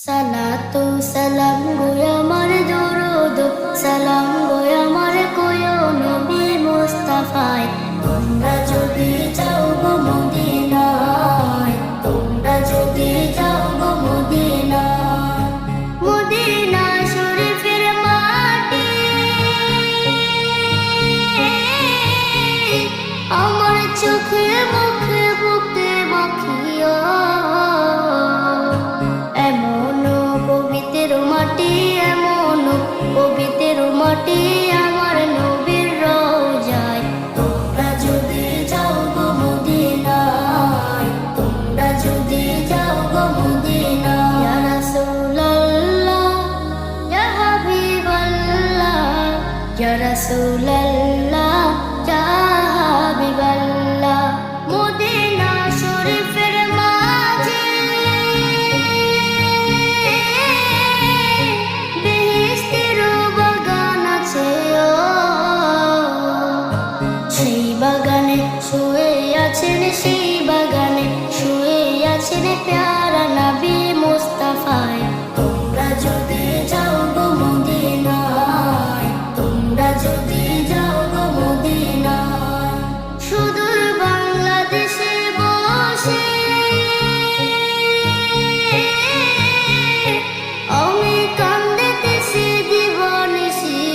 সালাতু সালাম গো আমার দরুদ সালাম গো আমার কোয় নবী মুস্তাফায়। তোমরা যদি যাও গো মদিনায়, তোমরা যদি যাও গো মদিনায়, মদিনা শরীফের মাটি আমার চোখে মুখে বুকে মাখিও। পবিত্র মাটি আমার নবীর রওজায়। তোমরা যদি যাও গো মদিনায়, তোমরা যদি যাও গো মদিনায়। ইয়া রাসূলুল্লাহ ইয়া হাবিবাল্লাহ, ইয়া রাসূলুল্লাহ ইয়া হাবিবাল্লাহ। মদিনা শরীফের মাঝে শুয়ে আছেন, সেই বাগানে শুয়ে আছেন প্যারা নবী মুস্তাফায়।